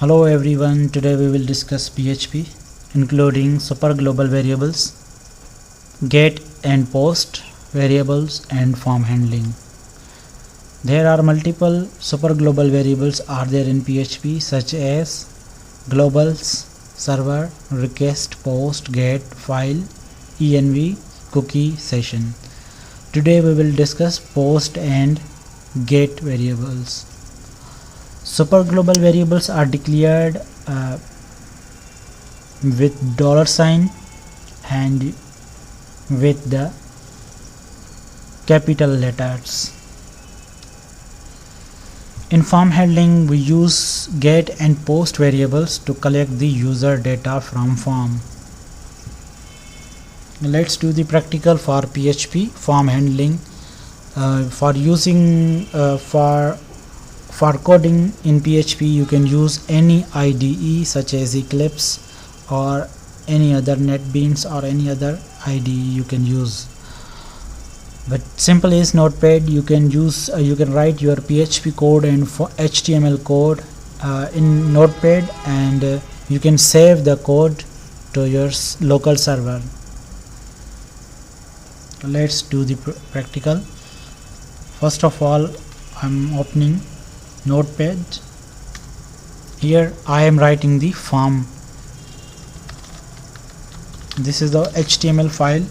Hello everyone, today we will discuss PHP including super global variables, get and post variables and form handling. There are multiple super global variables are there in PHP such as globals, server, request, post, get, file, env, cookie, session. Today we will discuss post and get variables. Super global variables are declared with $sign and with the capital letters. In form handling, we use get and post variables to collect the user data from form. Let's do the practical for PHP form handling. For coding in PHP, you can use any IDE such as Eclipse or any other NetBeans or any other IDE you can use. But simple is Notepad. You can write your PHP code and for HTML code in Notepad, and you can save the code to your local server. Let's do the practical. First of all, I'm opening Notepad. Here I am writing the form. This is the HTML file.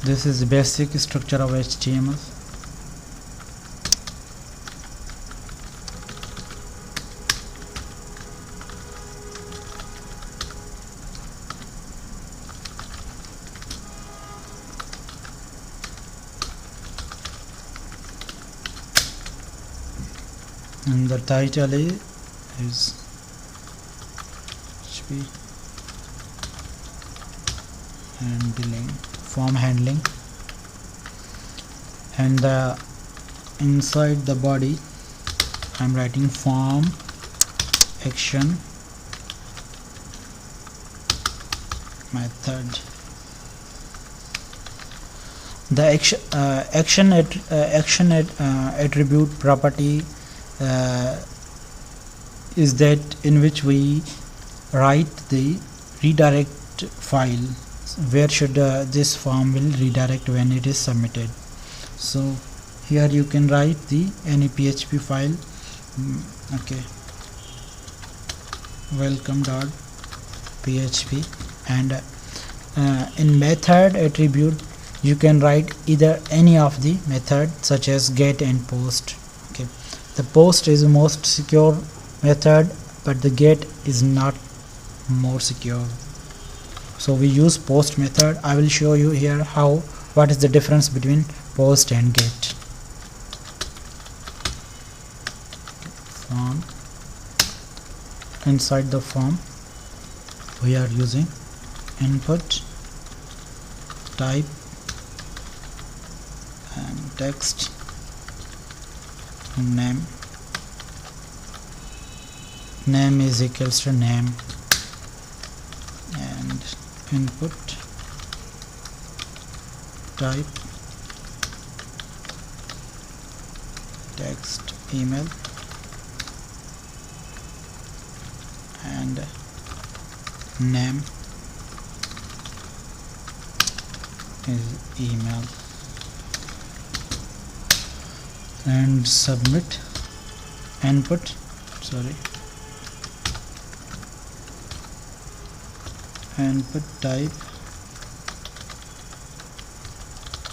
This is the basic structure of HTML. And the title is PHP handling, form handling, and inside the body I'm writing form action method. The action attribute property is that in which we write the redirect file. Where should this form will redirect when it is submitted. So here you can write any PHP file. Okay, welcome.php, and in method attribute you can write either any of the method such as get and post. Okay, the post is the most secure method, but the get is not more secure. So we use post method. I will show you here what is the difference between post and get. Form. Inside the form we are using input, type, and text, and name. Name is equals to name, and input, type, text, email, and name is email, and submit input, input type,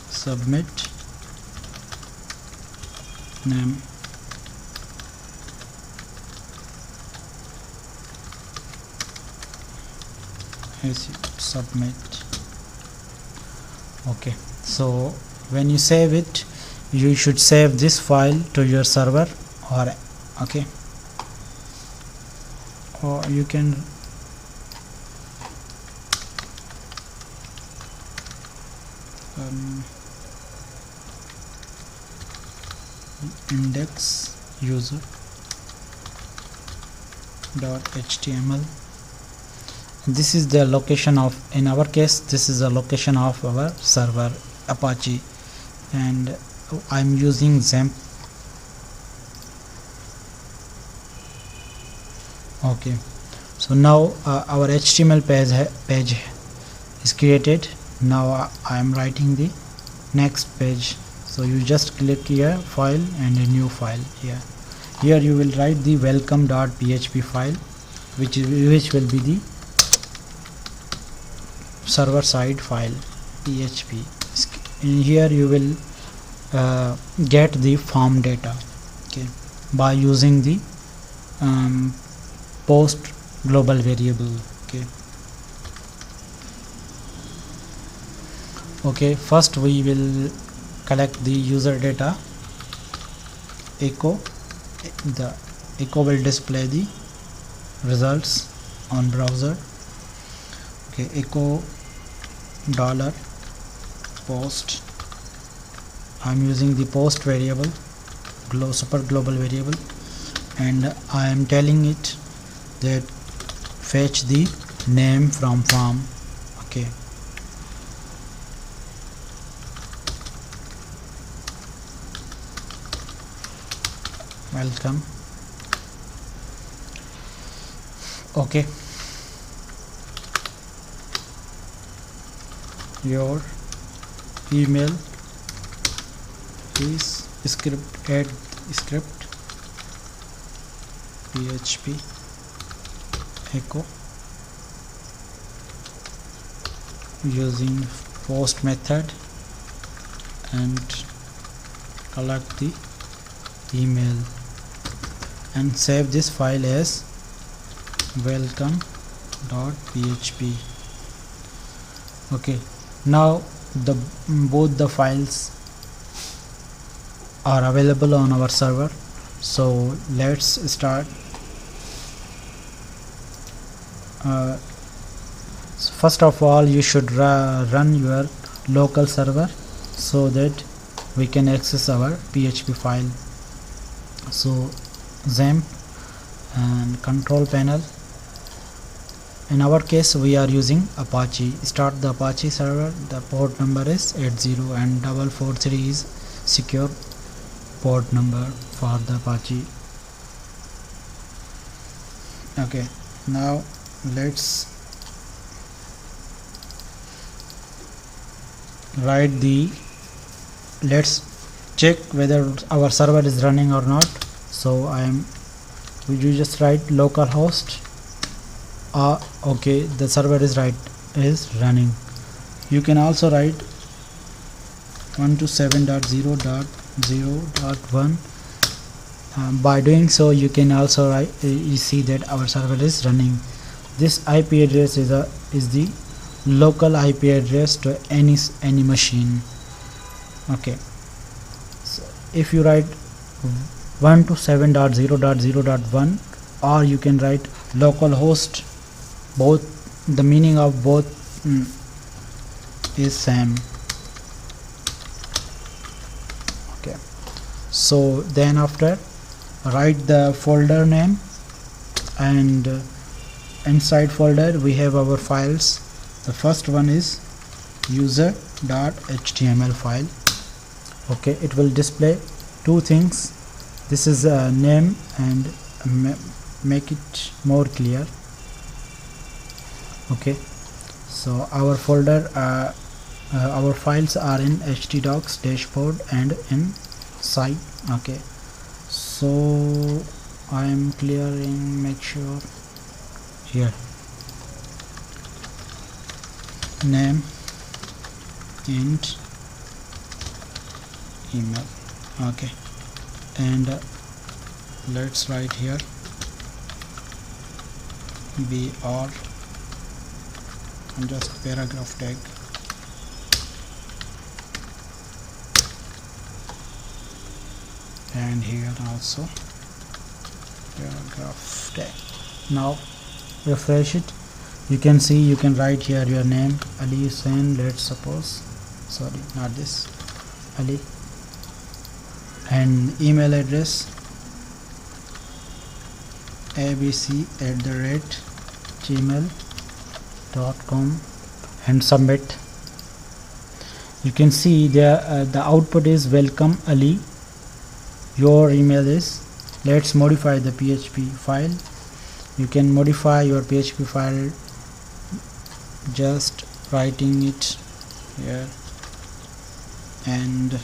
submit name, is submit. Okay, so when you save it, you should save this file to your server, or you can the index user dot html. This is the location of, in our case, this is the location of our server Apache, and I'm using XAMPP. Okay, so now our HTML page is created. Now I am writing the next page. So you just click here, file, and a new file. Here you will write the welcome.php file, which will be the server side file php. In here you will get the form data, okay, by using the post global variable. Okay, first we will collect the user data. Echo, the echo will display the results on browser. Okay, echo dollar post. I'm using the post variable, super global variable, and I am telling it that fetch the name from form. Okay, welcome. Okay, your email is script, add script php echo using post method and collect the email, and save this file as welcome.php. Okay, now both the files are available on our server. So let's start. First of all, you should run your local server so that we can access our PHP file. So XAMPP and control panel. In our case, we are using Apache. Start the Apache server. The port number is 80 and 443 is secure port number for the Apache. Okay, now let's let's check whether our server is running or not. So you just write localhost. Okay, the server is running. You can also write 127.0.0.1. By doing so, you can also you see that our server is running. This IP address is the local IP address to any machine. Okay, so if you write 127.0.0.1, or you can write localhost, both the meaning of both is same. Okay, so then after, write the folder name, and inside folder we have our files. The first one is user.html file. Okay, it will display two things. This is a name, and make it more clear. Okay, so our folder our files are in htdocs, dashboard, and in site. Okay, so I am clearing, make sure here name and email. Okay, and let's write here br and just paragraph tag, and here also paragraph tag. Now refresh it. You can see, you can write here your name, Ali Hussain, let's suppose, sorry, not this, Ali and email address abc@gmail.com and submit. You can see there the output is welcome Ali. Your email is. Let's modify the PHP file. You can modify your PHP file just writing it here and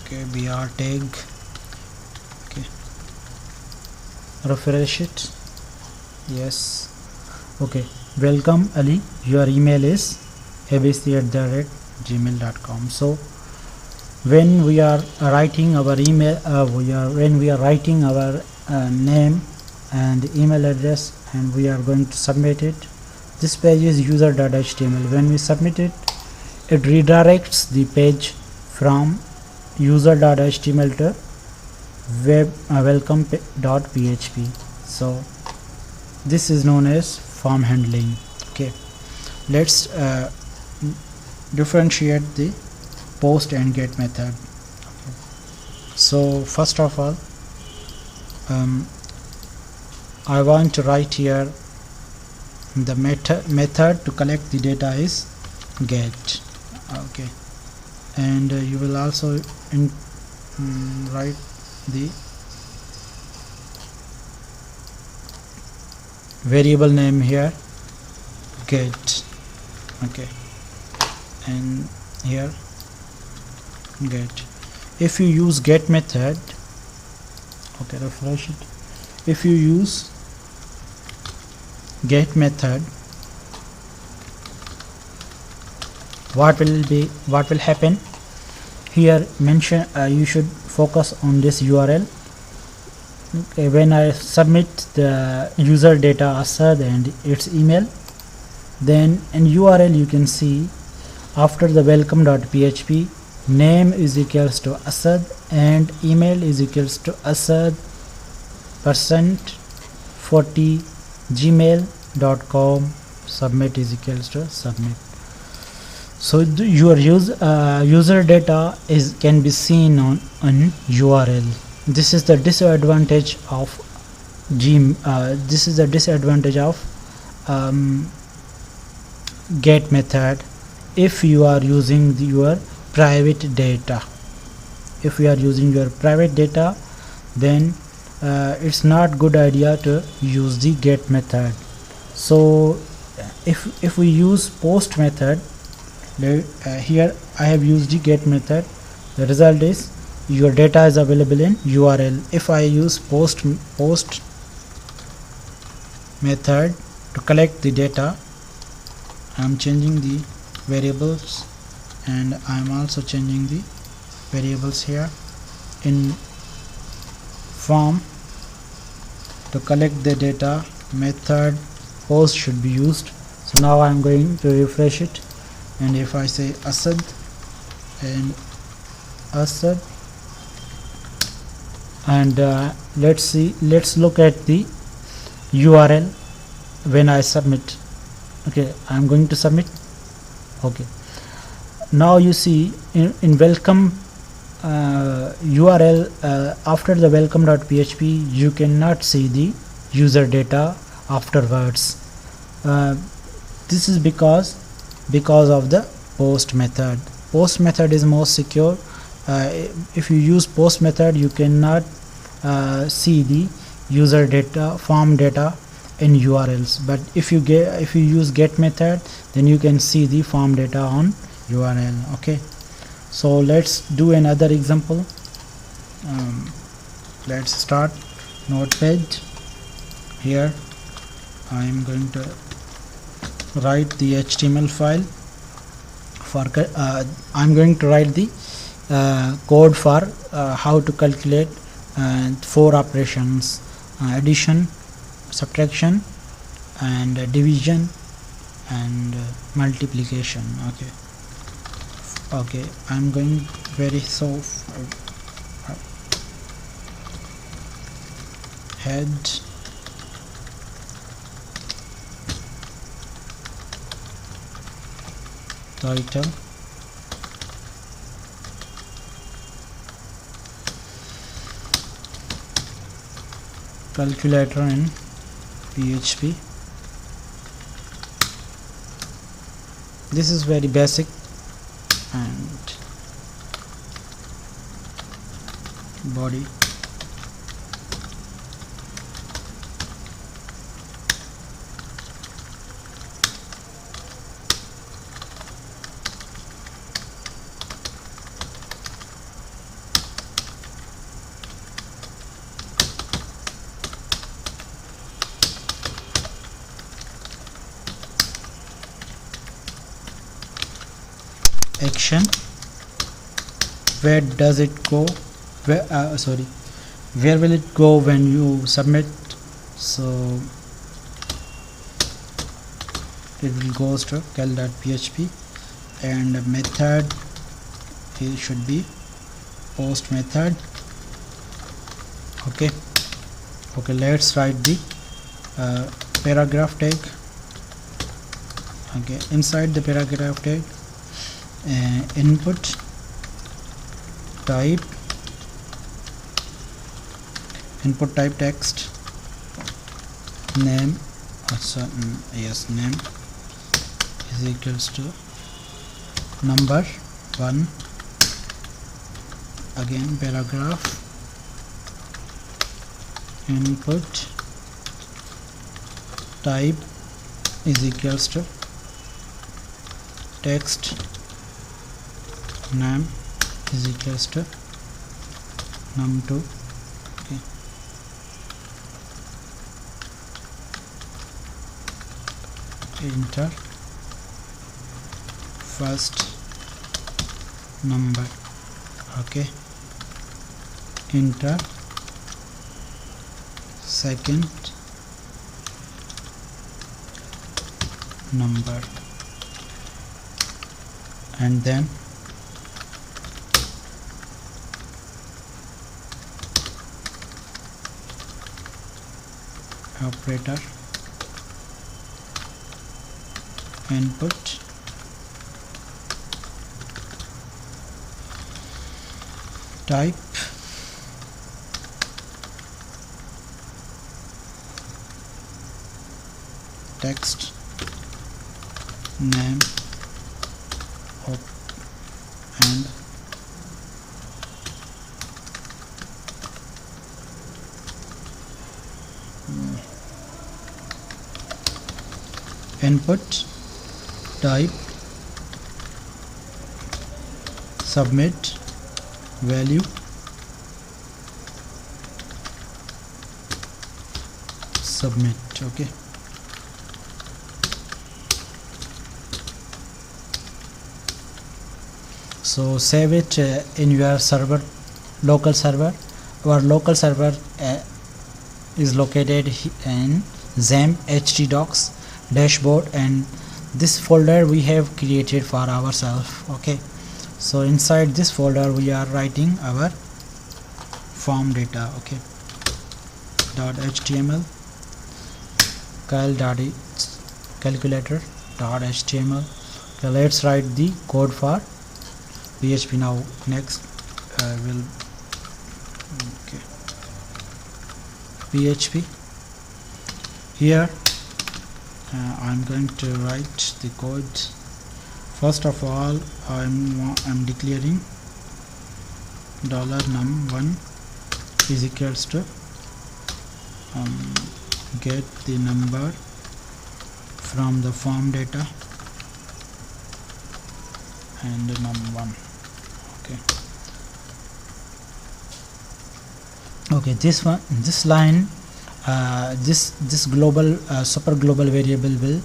okay, br tag. Okay, refresh it. Yes. Okay, welcome Ali. Your email is abc@gmail.com. So when we are writing our email, when we are writing our name and email address and we are going to submit it, this page is user.html. When we submit it, it redirects the page from user.html to web welcome.php. So this is known as form handling. Okay, let's differentiate the post and get method. Okay. So first of all, I want to write here the method to collect the data is get. Okay, and you will also write the variable name here get. Okay, and here get. If you use get method, okay, refresh it. If you use get method, what will happen here? Mention you should focus on this URL. Okay, when I submit the user data Asad and its email, then in URL you can see after the welcome.php, name is equals to Asad and email is equals to Asad %40 gmail.com, submit is equals to submit. So your user data can be seen on URL. This is the disadvantage of get method if you are using your private data. If you are using your private data, then it's not good idea to use the get method. So if we use post method, here I have used the get method. The result is your data is available in URL. If I use post method to collect the data, I am changing the variables and I am also changing the variables here in form. To collect the data, method post should be used. So now I am going to refresh it, and if I say Asad and Asad, and let's look at the URL when I submit. Okay, I am going to submit. Okay, now you see in welcome URL, after the welcome.php you cannot see the user data afterwards. This is because of the post method. Post method is most secure. If you use post method, you cannot see the user data, form data in URLs, but if you use get method, then you can see the form data on URL. Okay, so let's do another example. Let's start Notepad. Here I am going to write the HTML file for I'm going to write the code for how to calculate 4 operations: addition, subtraction, and division, and multiplication. Okay, I'm going head title, calculator in PHP. This is very basic, and body, action, where does it go, where will it go when you submit. So it will goes to cal.php, and method it should be post method. Okay, let's write the paragraph tag. Okay, inside the paragraph tag, input type text, name, name is equals to number 1, again paragraph, input type is equals to text, name is equals to num2. Okay, enter first number. Okay, enter second number, and then operator, input type, text, name, and input type, submit value, submit. Okay, so save it in your server, local server. Our local server is located in XAMPP htdocs dashboard, and this folder we have created for ourselves. Okay, so inside this folder we are writing our form data. Okay, .html, calculator.html. Okay, let's write the code for PHP now. Next will PHP. Here I'm going to write the code. First of all, I'm declaring $num1 is equals to get the number from the form data and num1. Okay, this line, this global super global variable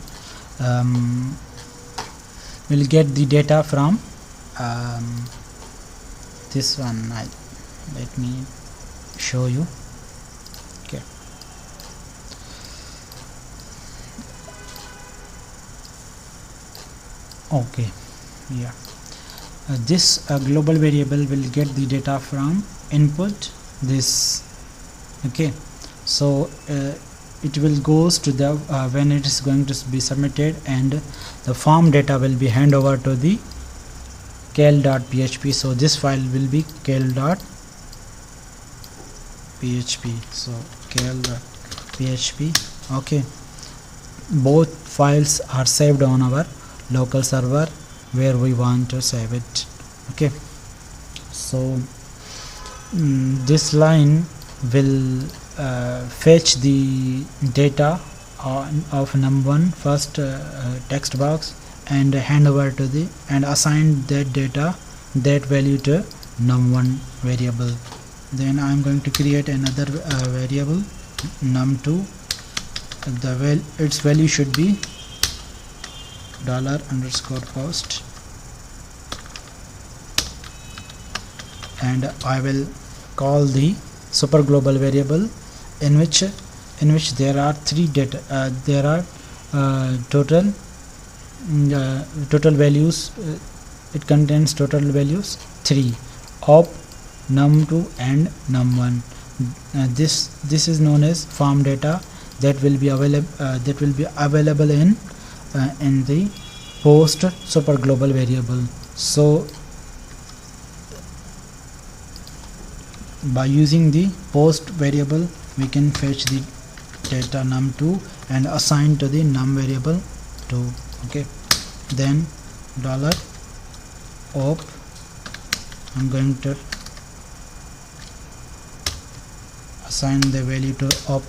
will get the data from this one. Let me show you. Okay, yeah, this global variable will get the data from input this. Okay, so it will goes to the when it is going to be submitted, and the form data will be hand over to the cal.php. so this file will be cal.php. so cal.php. okay, both files are saved on our local server where we want to save it. Okay, so this line will fetch the data of num1 first text box and hand over to the and assign that data, that value to num1 variable. Then I'm going to create another variable num2. Its value should be $_post, and I will call the super global variable in which there are three data there are total values. It contains total values 3 of num2 and num1. This is known as form data that will be available in the post super global variable. So by using the post variable we can fetch the data num2 and assign to the num variable 2. okay, then $op, I'm going to assign the value to op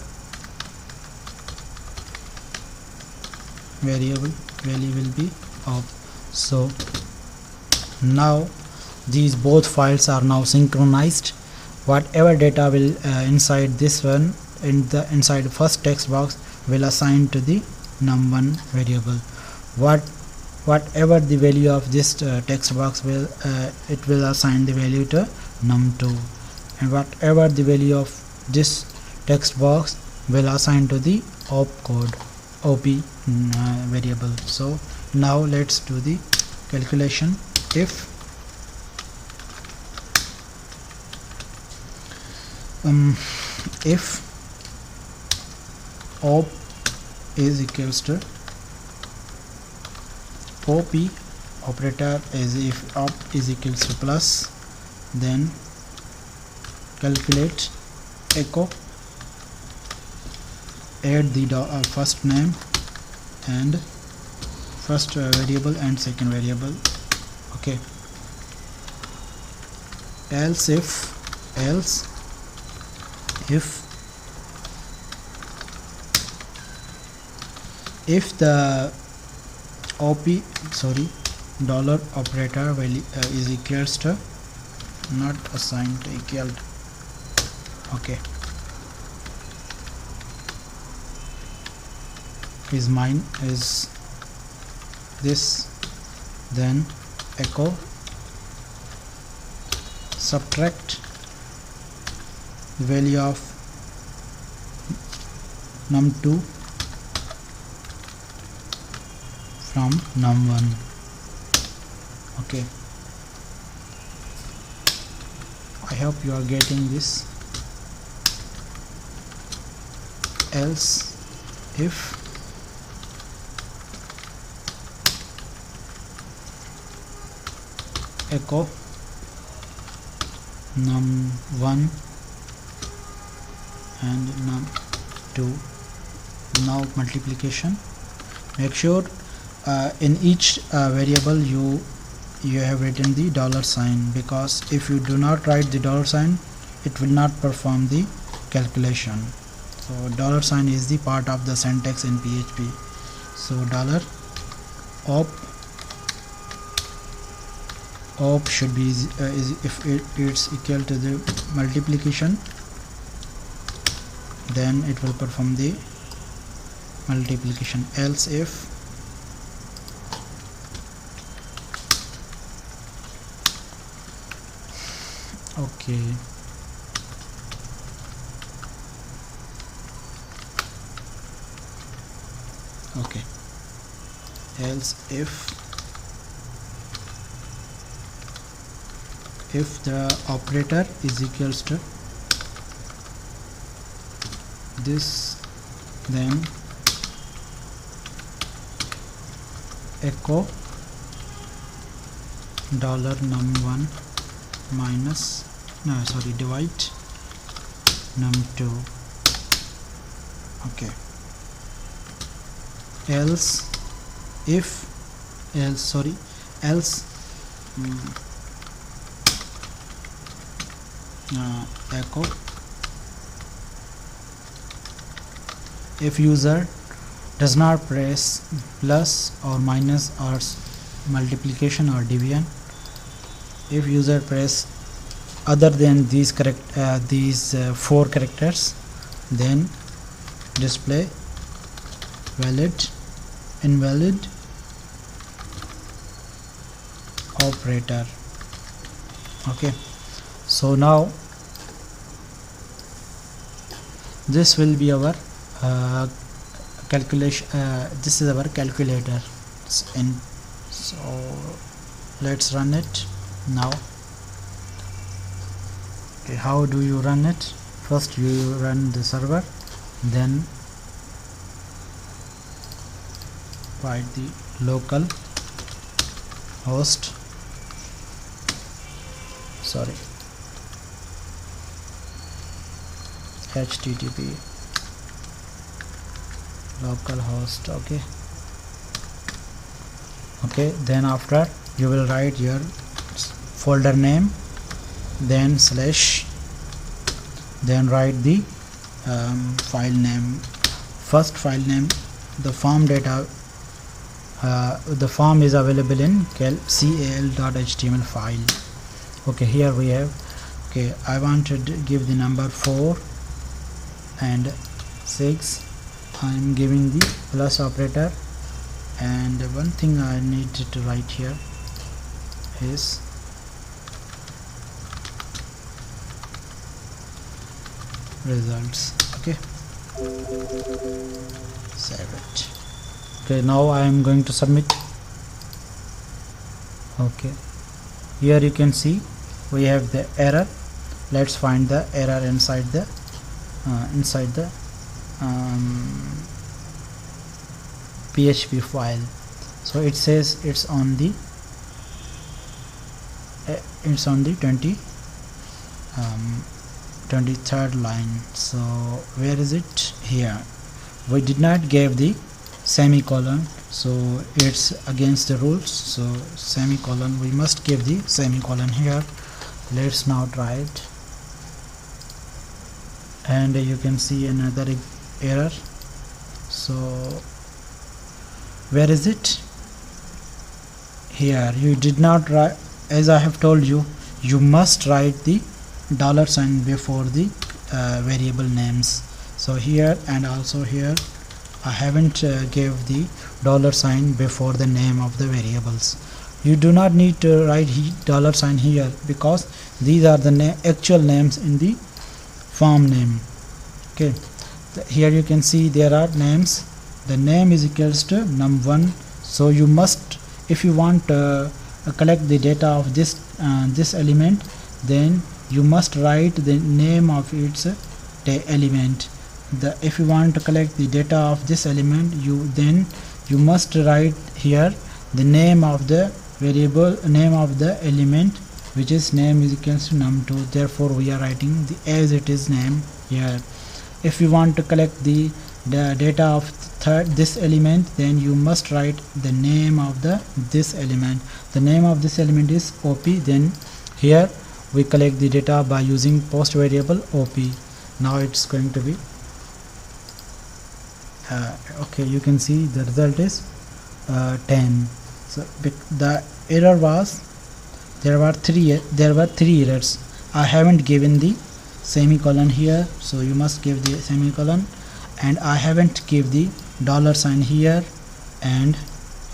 variable, value will be op. So now these both files are now synchronized. Whatever data will inside this one, inside first text box, will assign to the num1 variable. Whatever the value of this text box will it will assign the value to num2, and whatever the value of this text box will assign to the op variable. So now let's do the calculation. If op is equals to op operator is if op is equals to plus, then calculate echo, add the first name and first variable and second variable. okay, else if the dollar operator value is equals to not assigned to equal to, okay, is mine is this, then echo subtract the value of num2 from num1. okay, I hope you are getting this. Else if echo num1 and num2. now multiplication. Make sure in each variable you have written the $sign, because if you do not write the $sign it will not perform the calculation. So $sign is the part of the syntax in PHP. So op should be if it's equal to the multiplication, then it will perform the multiplication. Else if okay, else if the operator is equals to this then echo $num1 minus divide num2. Okay, else echo if user does not press plus or minus or multiplication or division. If user press other than these four characters, then display invalid operator. Okay, so now this will be our calculation. This is our calculator, so let's run it now. Okay, how do you run it? First you run the server, then write the local host http localhost. Okay, then after you will write your folder name, then slash, then write the file name. First file name, the form data, the form is available in cal.html file. Okay, here we have, okay, I want to give the number 4 and 6. I'm giving the plus operator, and one thing I need to write here is results. Okay, save it. Okay, now I am going to submit. Okay, here you can see we have the error. Let's find the error inside the PHP file. So it says it's on the 23rd line. So where is it? Here we did not give the semicolon, so it's against the rules. So semicolon, we must give the semicolon here. Let's now try it, and you can see another error. So where is it? Here you did not write, as I have told you, you must write the $sign before the variable names. So here and also here I haven't gave the $sign before the name of the variables. You do not need to write $sign here, because these are the actual names in the form name. Okay, here you can see there are names. The name is equals to num1. So you must, if you want to collect the data of this element, then you must write the name of its element. If you want to collect the data of this element, then you must write here the name of the variable, name of the element, which is name is equals to num2. Therefore we are writing the as it is name here. If you want to collect the data of this element, then you must write the name of this element. The name of this element is op. Then here we collect the data by using post variable op. Now it's going to be okay, you can see the result is 10. So the error was, there were three errors. I haven't given the semicolon here, so you must give the semicolon, and I haven't give the $sign here and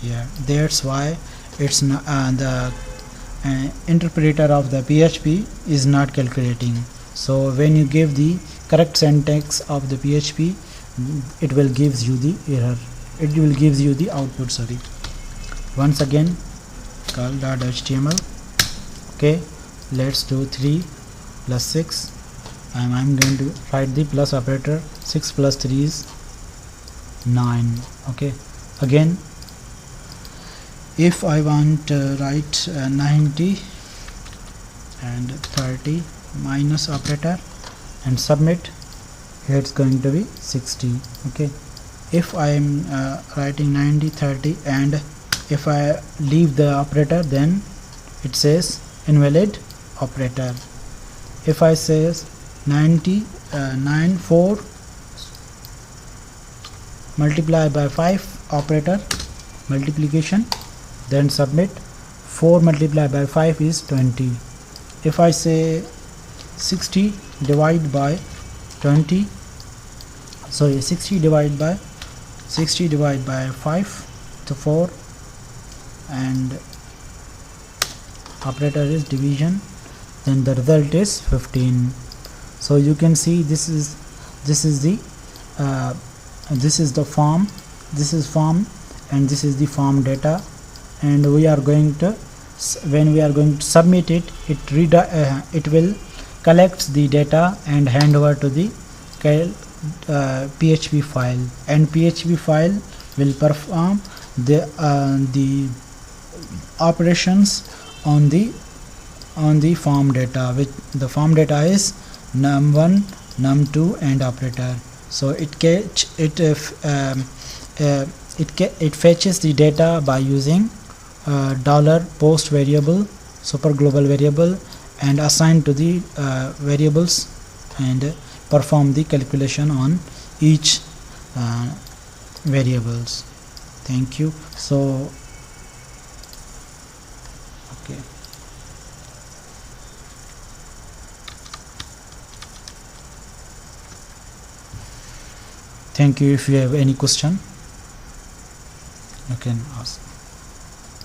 here. That's why it's not the interpreter of the PHP is not calculating. So when you give the correct syntax of the PHP, it will gives you the error, it will gives you the output. Sorry, once again cal.html. okay, let's do 3 plus 6, and I'm going to write the plus operator. 6 plus 3 is 9. Okay, again if I want to write 90 and 30 minus operator and submit, here it's going to be 60. Okay, if I am writing 90 30 and if I leave the operator, then it says invalid operator. If I says 90 9 4 multiply by 5 operator multiplication, then submit, 4 multiplied by 5 is 20. If I say 60 divided by 20, sorry 60 divided by 5 to 4, and operator is division, then the result is 15. So you can see this is the form, this is form, and this is the form data, and we are going to, when we are going to submit it, it will collect the data and hand over to the PHP file, and PHP file will perform the operations on the form data, which the form data is num1 num2 and operator. So it fetches the data by using $post variable, super global variable, and assign to the variables and perform the calculation on each variables. Thank you. So okay, thank you. If you have any question, you can ask.